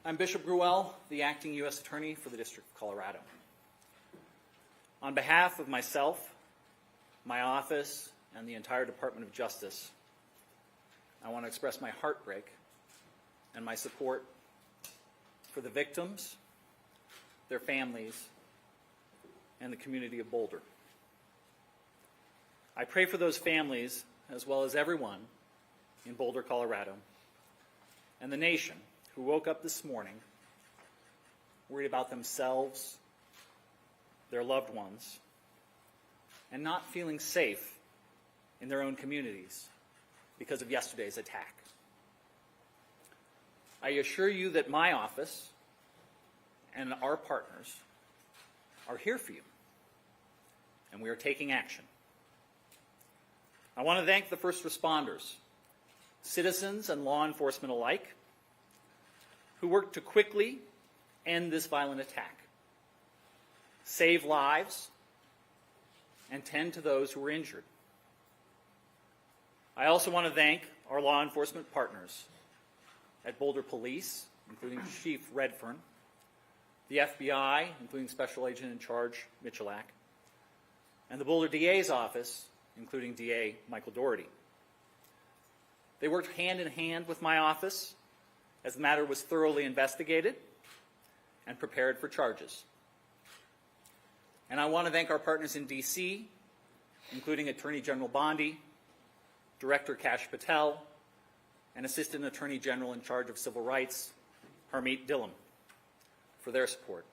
I'm Bishop Gruelle, the Acting U.S. Attorney for the District of Colorado. On behalf of myself, my office, and the entire Department of Justice, I want to express my heartbreak and my support for the victims, their families, and the community of Boulder. I pray for those families, as well as everyone in Boulder, Colorado, and the nation who woke up this morning worried about themselves, their loved ones, and not feeling safe in their own communities because of yesterday's attack. I assure you that my office and our partners are here for you, and we are taking action. I want to thank the first responders, citizens and law enforcement alike, who worked to quickly end this violent attack, save lives, and tend to those who were injured. I also want to thank our law enforcement partners at Boulder Police, including Chief Redford, the FBI, including Special Agent in Charge Michalak, and the Boulder DA's office, including DA Michael Doherty. They worked hand in hand with my office as the matter was thoroughly investigated and prepared for charges. And I want to thank our partners in D.C., including Attorney General Bondi, Director Kash Patel, and Assistant Attorney General in charge of Civil Rights, Harmeet Dhillon, for their support.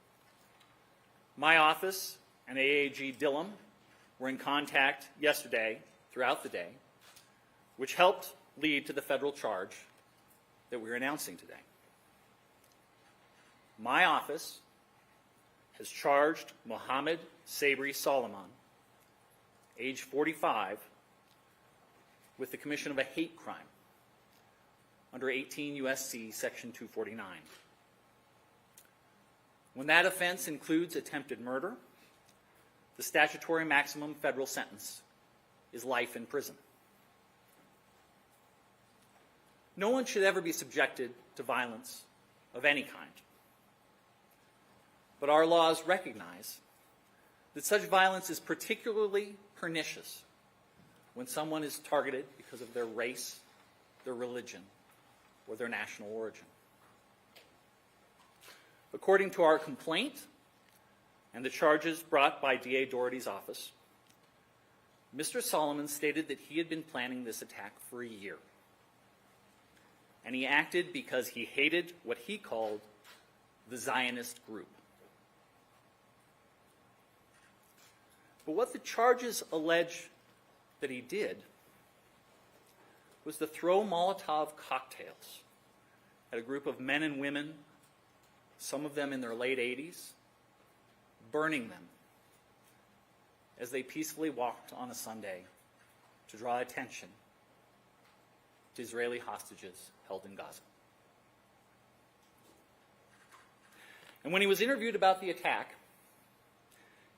My office and AAG Dhillon were in contact yesterday throughout the day, which helped lead to the federal charge that we're announcing today. My office has charged Mohamed Sabry Soliman, age 45, with the commission of a hate crime under 18 U.S.C. Section 249. When that offense includes attempted murder, the statutory maximum federal sentence is life in prison. No one should ever be subjected to violence of any kind. But our laws recognize that such violence is particularly pernicious when someone is targeted because of their race, their religion, or their national origin. According to our complaint and the charges brought by DA Doherty's office, Mr. Soliman stated that he had been planning this attack for a year. And he acted because he hated what he called the Zionist group. But what the charges allege that he did was to throw Molotov cocktails at a group of men and women, some of them in their late 80s, burning them as they peacefully walked on a Sunday to draw attention to Israeli hostages held in Gaza. And when he was interviewed about the attack,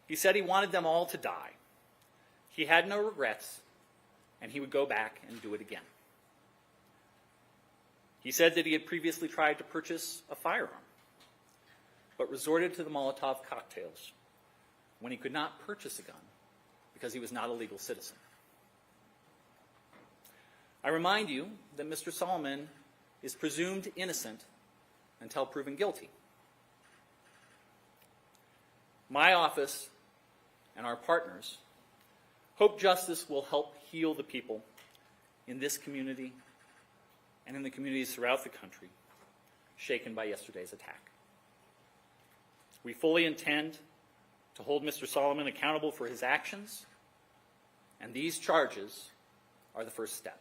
he said he wanted them all to die. He had no regrets, and he would go back and do it again. He said that he had previously tried to purchase a firearm, but resorted to the Molotov cocktails when he could not purchase a gun because he was not a legal citizen. I remind you that Mr. Soliman is presumed innocent until proven guilty. My office and our partners hope justice will help heal the people in this community and in the communities throughout the country shaken by yesterday's attack. We fully intend to hold Mr. Soliman accountable for his actions, and these charges are the first step.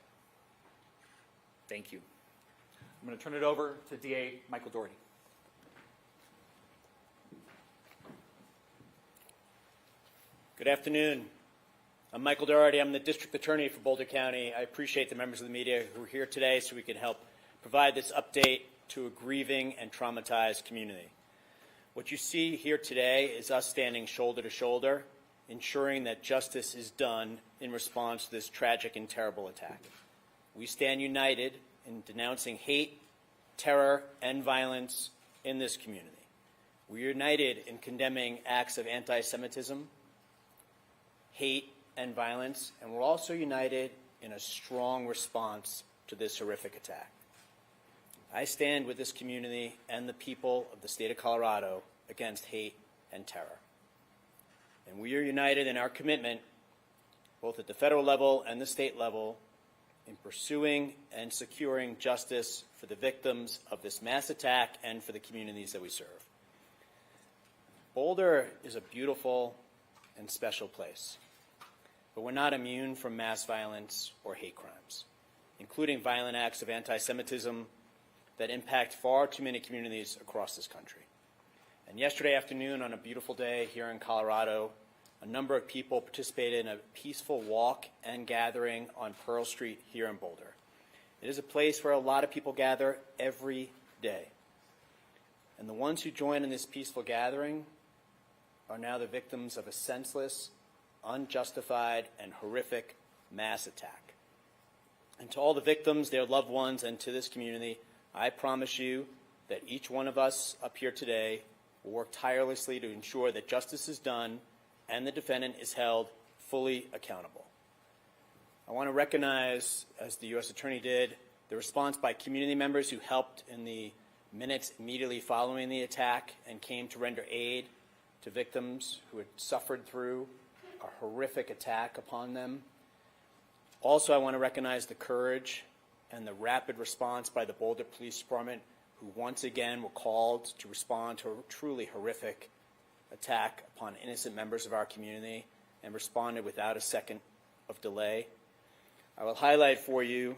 Thank you. I'm going to turn it over to DA Michael Doherty. Good afternoon. I'm Michael Doherty. I'm the District Attorney for Boulder County. I appreciate the members of the media who are here today so we can help provide this update to a grieving and traumatized community. What you see here today is us standing shoulder to shoulder, ensuring that justice is done in response to this tragic and terrible attack. We stand united in denouncing hate, terror, and violence in this community. We're united in condemning acts of anti-Semitism, hate, and violence, and we're also united in a strong response to this horrific attack. I stand with this community and the people of the state of Colorado against hate and terror. And we are united in our commitment, both at the federal level and the state level, in pursuing and securing justice for the victims of this mass attack and for the communities that we serve. Boulder is a beautiful and special place, but we're not immune from mass violence or hate crimes, including violent acts of anti-Semitism that impact far too many communities across this country. And yesterday afternoon, on a beautiful day here in Colorado, a number of people participated in a peaceful walk and gathering on Pearl Street here in Boulder. It is a place where a lot of people gather every day. And the ones who join in this peaceful gathering are now the victims of a senseless, unjustified, and horrific mass attack. And to all the victims, their loved ones, and to this community, I promise you that each one of us up here today will work tirelessly to ensure that justice is done and the defendant is held fully accountable. I want to recognize, as the U.S. Attorney did, the response by community members who helped in the minutes immediately following the attack and came to render aid to victims who had suffered through a horrific attack upon them. Also, I want to recognize the courage and the rapid response by the Boulder Police Department, who once again were called to respond to a truly horrific attack upon innocent members of our community and responded without a second of delay. I will highlight for you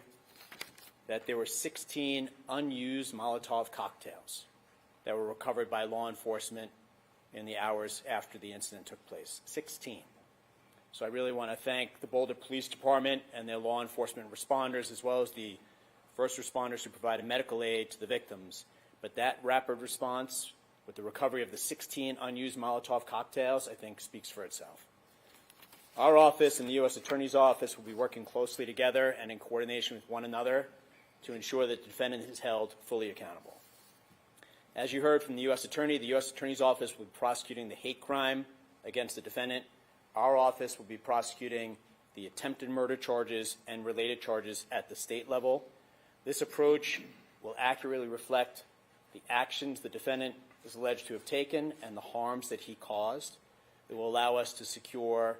that there were 16 unused Molotov cocktails that were recovered by law enforcement in the hours after the incident took place. 16. So I really want to thank the Boulder Police Department and their law enforcement responders, as well as the first responders who provided medical aid to the victims. But that rapid response, with the recovery of the 16 unused Molotov cocktails, I think speaks for itself. Our office and the U.S. Attorney's Office will be working closely together and in coordination with one another to ensure that the defendant is held fully accountable. As you heard from the U.S. Attorney, the U.S. Attorney's Office will be prosecuting the hate crime against the defendant. Our office will be prosecuting the attempted murder charges and related charges at the state level. This approach will accurately reflect the actions the defendant is alleged to have taken and the harms that he caused. It will allow us to secure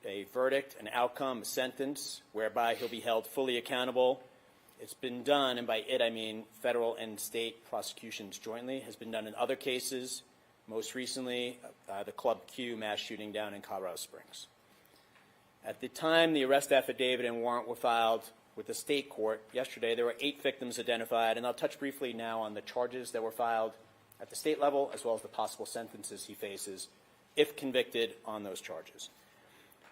a verdict, an outcome, a sentence, whereby he'll be held fully accountable. It's been done, and by it I mean federal and state prosecutions jointly, has been done in other cases, most recently the Club Q mass shooting down in Colorado Springs. At the time the arrest affidavit and warrant were filed with the state court yesterday, there were 8 victims identified, and I'll touch briefly now on the charges that were filed at the state level, as well as the possible sentences he faces if convicted on those charges.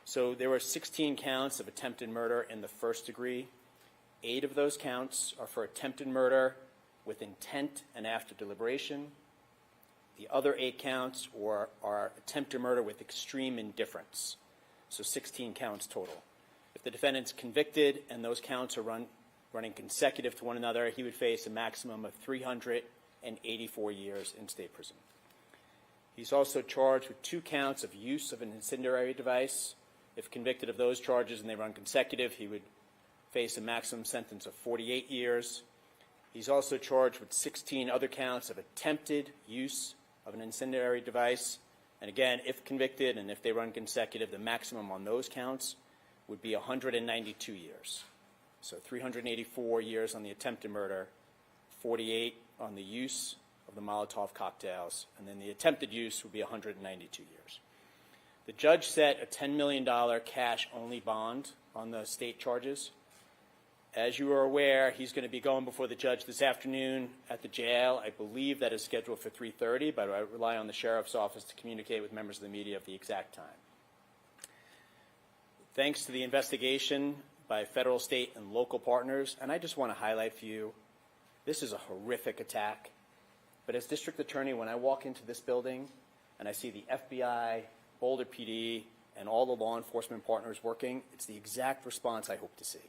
So there were 16 counts of attempted murder in the first degree. 8 of those counts are for attempted murder with intent and after deliberation. The other 8 counts are attempted murder with extreme indifference. So 16 counts total. If the defendant's convicted and those counts are running consecutive to one another, he would face a maximum of 384 years in state prison. He's also charged with 2 counts of use of an incendiary device. If convicted of those charges and they run consecutive, he would face a maximum sentence of 48 years. He's also charged with 16 other counts of attempted use of an incendiary device. And again, if convicted and if they run consecutive, the maximum on those counts would be 192 years. So 384 years on the attempted murder, 48 on the use of the Molotov cocktails, and then the attempted use would be 192 years. The judge set a $10 million cash-only bond on the state charges. As you are aware, he's going to be going before the judge this afternoon at the jail. I believe that is scheduled for 3:30, but I rely on the sheriff's office to communicate with members of the media of the exact time. Thanks to the investigation by federal, state, and local partners, and I just want to highlight for you, this is a horrific attack. But as district attorney, when I walk into this building and I see the FBI, Boulder PD, and all the law enforcement partners working, it's the exact response I hope to see.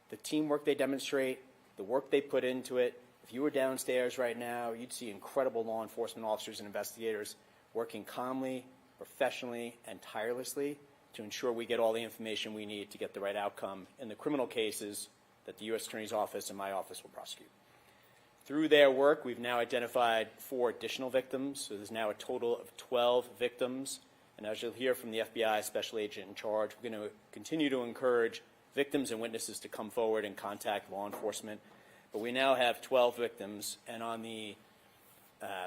The teamwork they demonstrate, the work they put into it, If you were downstairs right now, you'd see incredible law enforcement officers and investigators working calmly, professionally, and tirelessly to ensure we get all the information we need to get the right outcome in the criminal cases that the U.S. Attorney's Office and my office will prosecute. Through their work, we've now identified 4 additional victims, so there's now a total of 12 victims. And as you'll hear from the FBI Special Agent in charge, we're going to continue to encourage victims and witnesses to come forward and contact law enforcement. But we now have 12 victims, and on the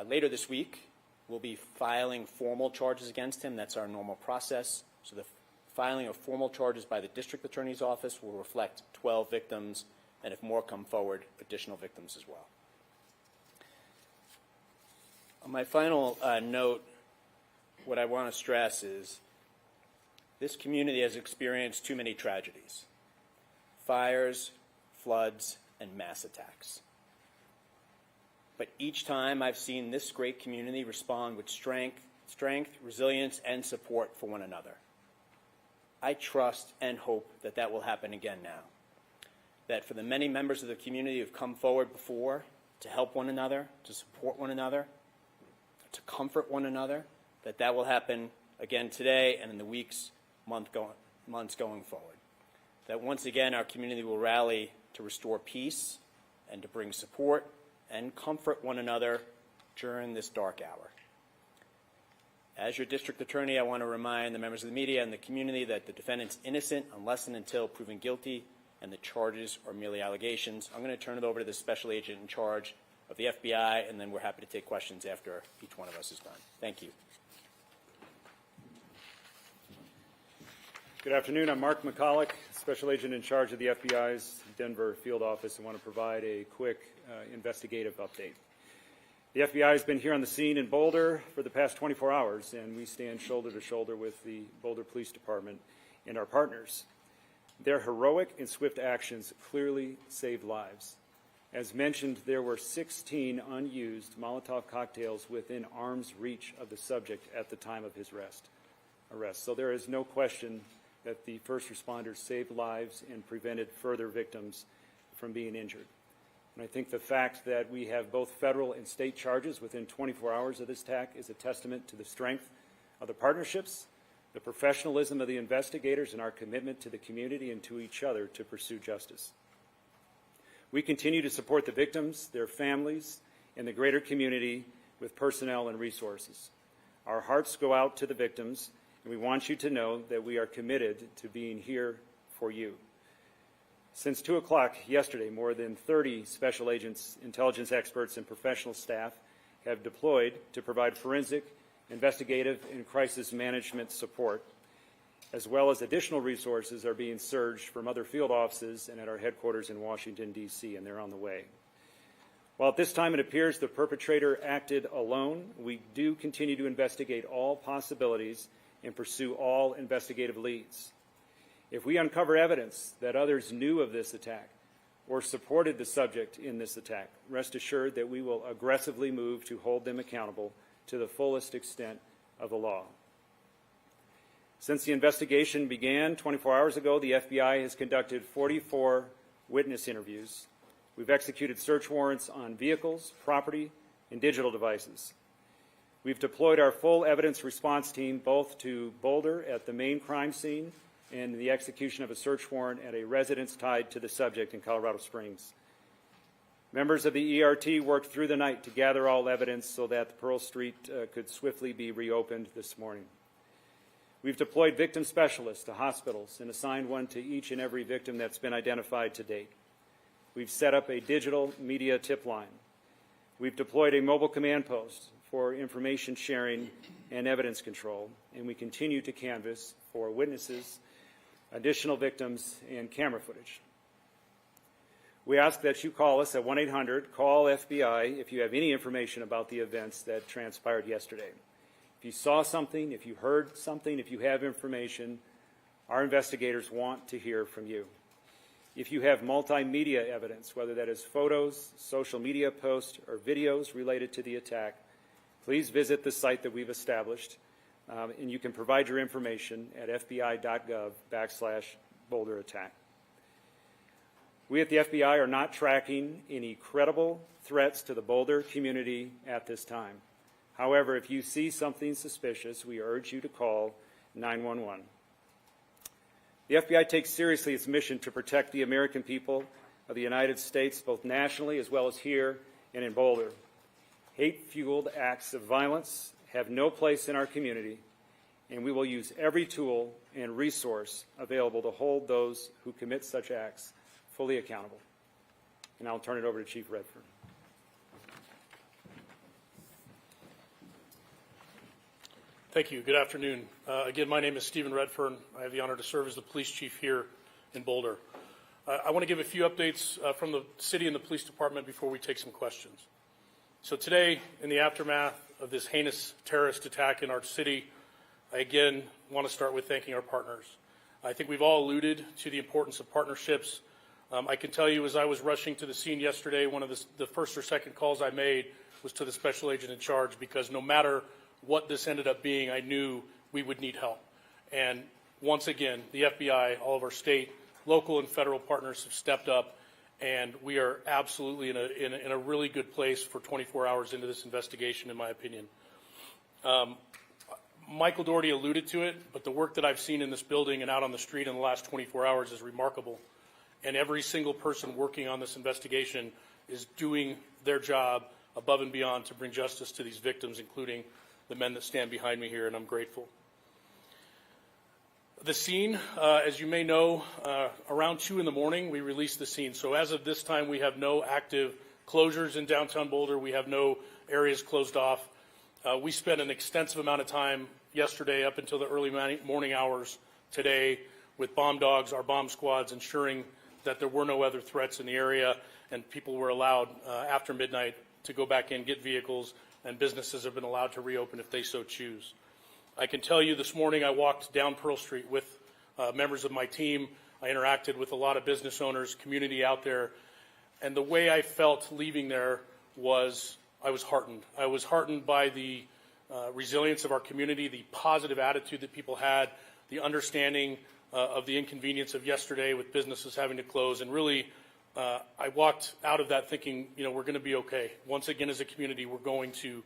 later this week, we'll be filing formal charges against him. That's our normal process. So the filing of formal charges by the District Attorney's Office will reflect 12 victims, and if more come forward, additional victims as well. On my final note, what I want to stress is this community has experienced too many tragedies: fires, floods, and mass attacks. But each time I've seen this great community respond with strength, resilience, and support for one another. I trust and hope that that will happen again now. That for the many members of the community who have come forward before to help one another, to support one another, to comfort one another, that will happen again today and in the weeks, months going forward. That once again our community will rally to restore peace and to bring support and comfort one another during this dark hour. As your district attorney, I want to remind the members of the media and the community that the defendant's innocent unless and until proven guilty, and the charges are merely allegations. I'm going to turn it over to the special agent in charge of the FBI, and then we're happy to take questions after each one of us is done. Thank you. Good afternoon. I'm Mark McCulloch, Special Agent in charge of the FBI's Denver field office. I want to provide a quick investigative update. The FBI has been here on the scene in Boulder for the past 24 hours, and we stand shoulder to shoulder with the Boulder Police Department and our partners. Their heroic and swift actions clearly saved lives. As mentioned, there were 16 unused Molotov cocktails within arm's reach of the subject at the time of his arrest. So there is no question that the first responders saved lives and prevented further victims from being injured. And I think the fact that we have both federal and state charges within 24 hours of this attack is a testament to the strength of the partnerships, the professionalism of the investigators, and our commitment to the community and to each other to pursue justice. We continue to support the victims, their families, and the greater community with personnel and resources. Our hearts go out to the victims, and we want you to know that we are committed to being here for you. Since 2 o'clock yesterday, more than 30 special agents, intelligence experts, and professional staff have deployed to provide forensic, investigative, and crisis management support, as well as additional resources are being surged from other field offices and at our headquarters in Washington, D.C., and they're on the way. While at this time it appears the perpetrator acted alone, we do continue to investigate all possibilities and pursue all investigative leads. If we uncover evidence that others knew of this attack or supported the subject in this attack, rest assured that we will aggressively move to hold them accountable to the fullest extent of the law. Since the investigation began 24 hours ago, the FBI has conducted 44 witness interviews. We've executed search warrants on vehicles, property, and digital devices. We've deployed our full evidence response team both to Boulder at the main crime scene and the execution of a search warrant at a residence tied to the subject in Colorado Springs. Members of the ERT worked through the night to gather all evidence so that Pearl Street could swiftly be reopened this morning. We've deployed victim specialists to hospitals and assigned one to each and every victim that's been identified to date. We've set up a digital media tip line. We've deployed a mobile command post for information sharing and evidence control, and we continue to canvass for witnesses, additional victims, and camera footage. We ask that you call us at 1-800-CALL-FBI if you have any information about the events that transpired yesterday. If you saw something, if you heard something, if you have information, our investigators want to hear from you. If you have multimedia evidence, whether that is photos, social media posts, or videos related to the attack, please visit the site that we've established, and you can provide your information at fbi.gov/Boulder attack. We at the FBI are not tracking any credible threats to the Boulder community at this time. However, if you see something suspicious, we urge you to call 911. The FBI takes seriously its mission to protect the American people of the United States, both nationally as well as here and in Boulder. Hate-fueled acts of violence have no place in our community, and we will use every tool and resource available to hold those who commit such acts fully accountable. And I'll turn it over to Chief Redford. Thank you. Good afternoon. Again, my name is Stephen Redford. I have the honor to serve as the police chief here in Boulder. I want to give a few updates from the city and the police department before we take some questions. So today, in the aftermath of this heinous terrorist attack in our city, I again want to start with thanking our partners. I think we've all alluded to the importance of partnerships. I can tell you, as I was rushing to the scene yesterday, one of the first or second calls I made was to the special agent in charge, because no matter what this ended up being, I knew we would need help. And once again, the FBI, all of our state, local, and federal partners have stepped up, and we are absolutely in a really good place for 24 hours into this investigation, in my opinion. Michael Doherty alluded to it, but the work that I've seen in this building and out on the street in the last 24 hours is remarkable. And every single person working on this investigation is doing their job above and beyond to bring justice to these victims, including the men that stand behind me here, and I'm grateful. The scene, as you may know, around 2 in the morning, we released the scene. So as of this time, we have no active closures in downtown Boulder. We have no areas closed off. We spent an extensive amount of time yesterday up until the early morning hours today with bomb dogs, our bomb squads, ensuring that there were no other threats in the area, and people were allowed after midnight to go back in, get vehicles, and businesses have been allowed to reopen if they so choose. I can tell you this morning I walked down Pearl Street with members of my team. I interacted with a lot of business owners, community out there, and the way I felt leaving there was I was heartened. I was heartened by the resilience of our community, the positive attitude that people had, the understanding of the inconvenience of yesterday with businesses having to close, and really I walked out of that thinking, we're going to be okay. Once again, as a community, we're going to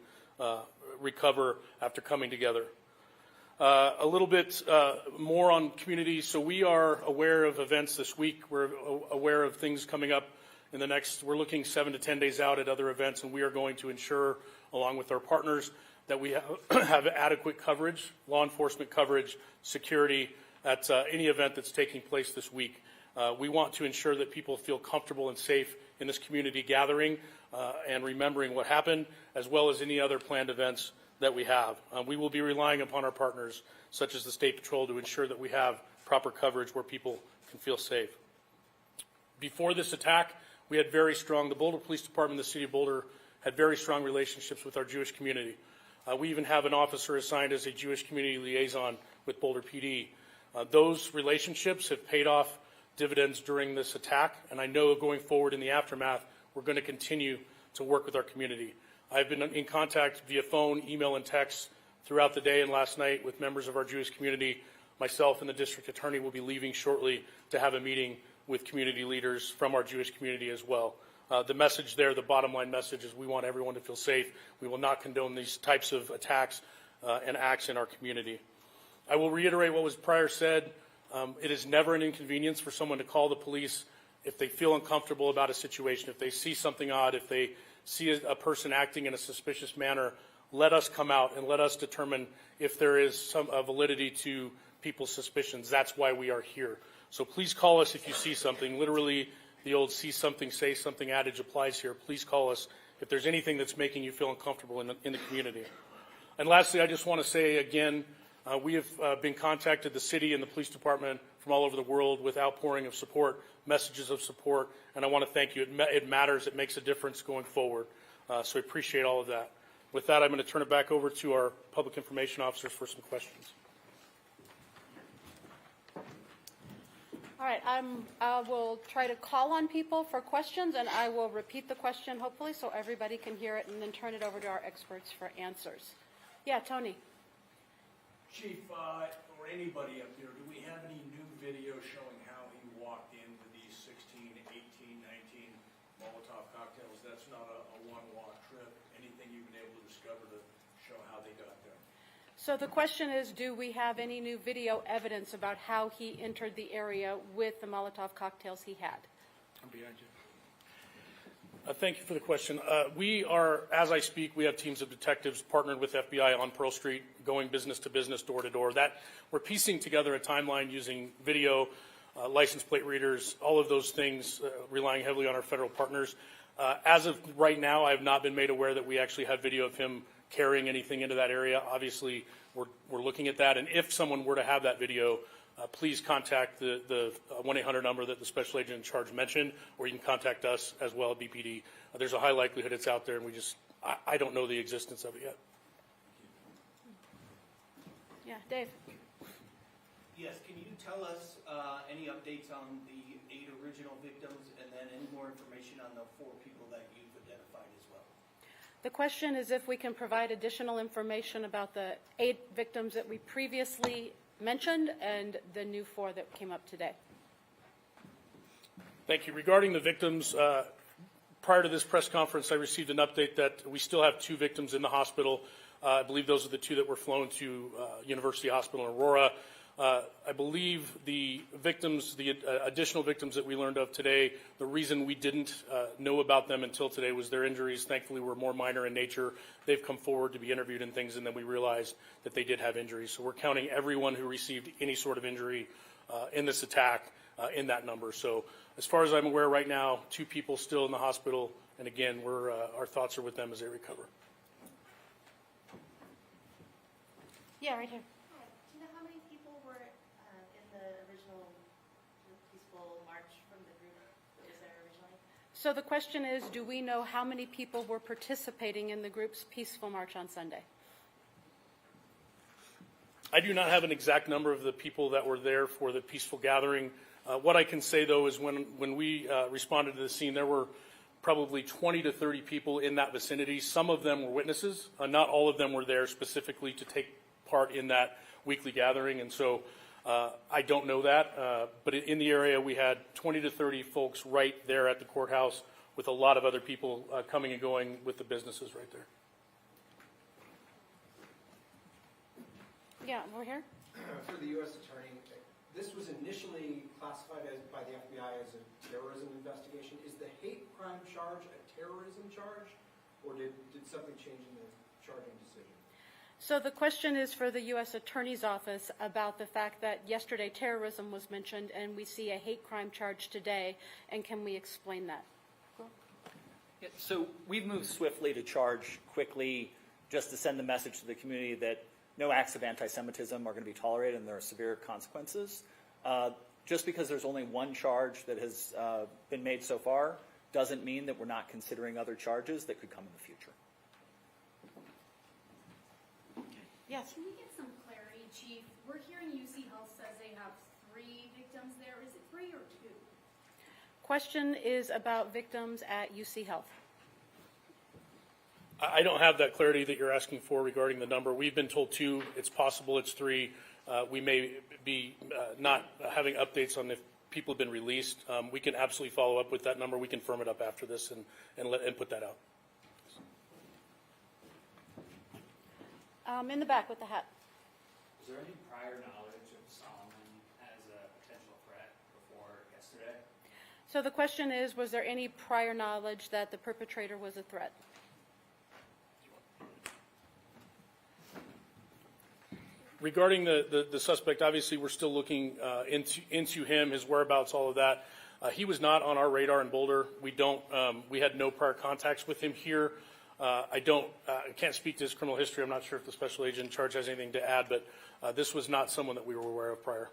recover after coming together. A little bit more on community. So we are aware of events this week. We're aware of things coming up in the next, we're looking 7 to 10 days out at other events, and we are going to ensure, along with our partners, that we have adequate coverage, law enforcement coverage, security at any event that's taking place this week. We want to ensure that people feel comfortable and safe in this community gathering and remembering what happened, as well as any other planned events that we have. We will be relying upon our partners, such as the State Patrol, to ensure that we have proper coverage where people can feel safe. Before this attack, we had the Boulder Police Department, the City of Boulder, had very strong relationships with our Jewish community. We even have an officer assigned as a Jewish community liaison with Boulder PD. Those relationships have paid off dividends during this attack, and I know going forward in the aftermath, we're going to continue to work with our community. I've been in contact via phone, email, and text throughout the day and last night with members of our Jewish community. Myself and the district attorney will be leaving shortly to have a meeting with community leaders from our Jewish community as well. The message there, the bottom line message, is we want everyone to feel safe. We will not condone these types of attacks and acts in our community. I will reiterate what was prior said. It is never an inconvenience for someone to call the police if they feel uncomfortable about a situation, if they see something odd, if they see a person acting in a suspicious manner. Let us come out and let us determine if there is some validity to people's suspicions. That's why we are here. So please call us if you see something. Literally, the old see something, say something adage applies here. Please call us if there's anything that's making you feel uncomfortable in the community. And lastly, I just want to say again, we have been contacted, the city and the police department, from all over the world with outpouring of support, messages of support, and I want to thank you. It matters. It makes a difference going forward. So I appreciate all of that. With that, I'm going to turn it back over to our public information officers for some questions. All right, I will try to call on people for questions, and I will repeat the question, hopefully, so everybody can hear it, and then turn it over to our experts for answers. Yeah, Tony. Chief, or anybody up there, do we have any new video showing how he walked into these 16, 18 That's not a one-walk trip. Anything you've been able to discover to show how they got there? So the question is, do we have any new video evidence about how he entered the area with the Molotov cocktails he had? I'm behind you. Thank you for the question. We are, as I speak, we have teams of detectives partnered with FBI on Pearl Street, going business to business, door to door. That we're piecing together a timeline using video, license plate readers, all of those things, relying heavily on our federal partners. As of right now, I have not been made aware that we actually have video of him carrying anything into that area. Obviously, we're looking at that, and if someone were to have that video, please contact the 1-800 number that the special agent in charge mentioned, or you can contact us as well at BPD. There's a high likelihood it's out there, and I don't know the existence of it yet. Yeah, Dave. Yes, can you tell us any updates on the 8 original victims, and then any more information on the 4 people that you've identified as well? The question is if we can provide additional information about the 8 victims that we previously mentioned and the new 4 that came up today. Thank you. Regarding the victims, prior to this press conference, I received an update that we still have 2 victims in the hospital. I believe those are the 2 that were flown to University Hospital in Aurora. I believe the victims, the additional victims that we learned of today, the reason we didn't know about them until today was their injuries, thankfully, were more minor in nature. They've come forward to be interviewed and things, and then we realized that they did have injuries. So we're counting everyone who received any sort of injury in this attack in that number. So as far as I'm aware right now, 2 people still in the hospital, and again, our thoughts are with them as they recover. Yeah, right here. Hi. Do you know how many people were in the original peaceful march from the group that was there originally? So the question is, do we know how many people were participating in the group's peaceful march on Sunday? I do not have an exact number of the people that were there for the peaceful gathering. What I can say, though, is when we responded to the scene, there were probably 20 to 30 people in that vicinity. Some of them were witnesses. Not all of them were there specifically to take part in that weekly gathering, and so I don't know that. But in the area, we had 20 to 30 folks right there at the courthouse with a lot of other people coming and going with the businesses right there. Yeah, we're here. For the U.S. Attorney, this was initially classified by the FBI as a terrorism investigation. Is the hate crime charge a terrorism charge, or did something change in the charging decision? So the question is for the U.S. Attorney's Office about the fact that yesterday terrorism was mentioned and we see a hate crime charge today, and can we explain that? Yeah, so we've moved swiftly to charge quickly just to send the message to the community that no acts of anti-Semitism are going to be tolerated and there are severe consequences. Just because there's only one charge that has been made so far doesn't mean that we're not considering other charges that could come in the future. Yes. Can we get some clarity, Chief? We're hearing UC Health says they have 3 victims there. Is it 3 or 2? Question is about victims at UC Health. I don't have that clarity that you're asking for regarding the number. We've been told 2. It's possible it's 3. We may be not having updates on if people have been released. We can absolutely follow up with that number. We can firm it up after this and put that out. In the back with the hat. Was there any prior knowledge of Soliman as a potential threat before yesterday? So the question is, was there any prior knowledge that the perpetrator was a threat? Regarding the suspect, obviously we're still looking into him, his whereabouts, all of that. He was not on our radar in Boulder. We had no prior contacts with him here. I can't speak to his criminal history. I'm not sure if the special agent in charge has anything to add, but this was not someone that we were aware of prior.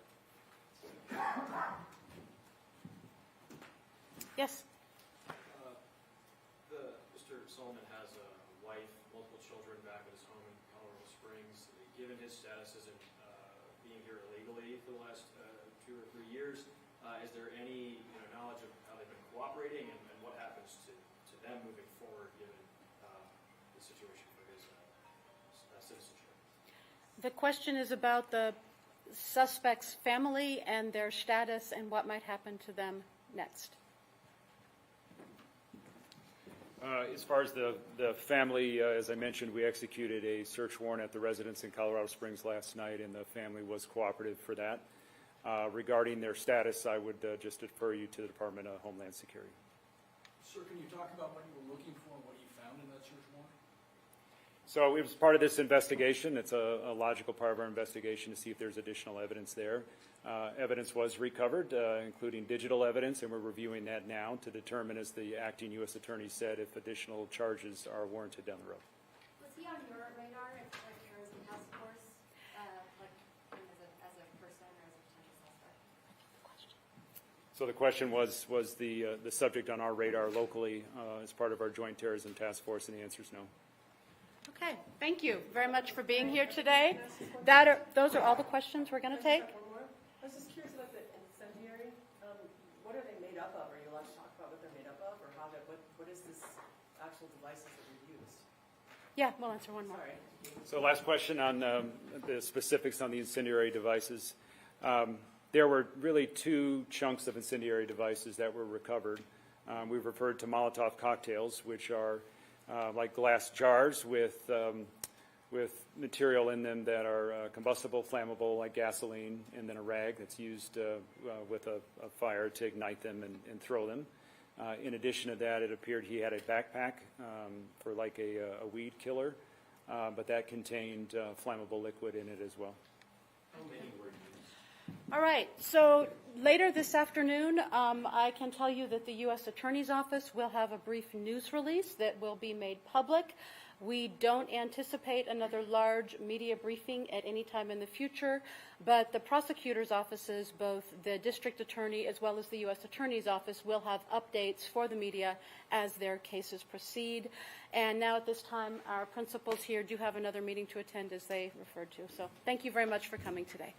Yes. Mr. Soliman has a wife, multiple children back at his home in Colorado Springs. Given his status as being here illegally for the last 2 or 3 years, is there any knowledge of how they've been cooperating and what happens to them moving forward given the situation for his citizenship? The question is about the suspect's family and their status and what might happen to them next. As far as the family, as I mentioned, we executed a search warrant at the residence in Colorado Springs last night, and the family was cooperative for that. Regarding their status, I would just defer you to the Department of Homeland Security. Sir, can you talk about what you were looking for and what you found in that search warrant? So it was part of this investigation. It's a logical part of our investigation to see if there's additional evidence there. Evidence was recovered, including digital evidence, and we're reviewing that now to determine, as the acting U.S. Attorney said, if additional charges are warranted down the road. Was he on your radar as a terrorism task force, like as a person or as a potential suspect? So the question was the subject on our radar locally as part of our joint terrorism task force, and the answer is no. Okay, thank you very much for being here today. Those are all the questions we're going to take. I was just curious about the incendiary. What are they made up of? Are you allowed to talk about what they're made up of, or what is this actual devices that were used? Yeah, we'll answer one more. Sorry. So last question on the specifics on the incendiary devices. There were really two chunks of incendiary devices that were recovered. We've referred to Molotov cocktails, which are like glass jars with material in them that are combustible, flammable, like gasoline, and then a rag that's used with a fire to ignite them and throw them. In addition to that, it appeared he had a backpack for like a weed killer, but that contained flammable liquid in it as well. How many were used? All right, so later this afternoon, I can tell you that the U.S. Attorney's Office will have a brief news release that will be made public. We don't anticipate another large media briefing at any time in the future, but the prosecutor's offices, both the district attorney as well as the U.S. Attorney's Office, will have updates for the media as their cases proceed. And now at this time, our principals here do have another meeting to attend, as they referred to. So thank you very much for coming today.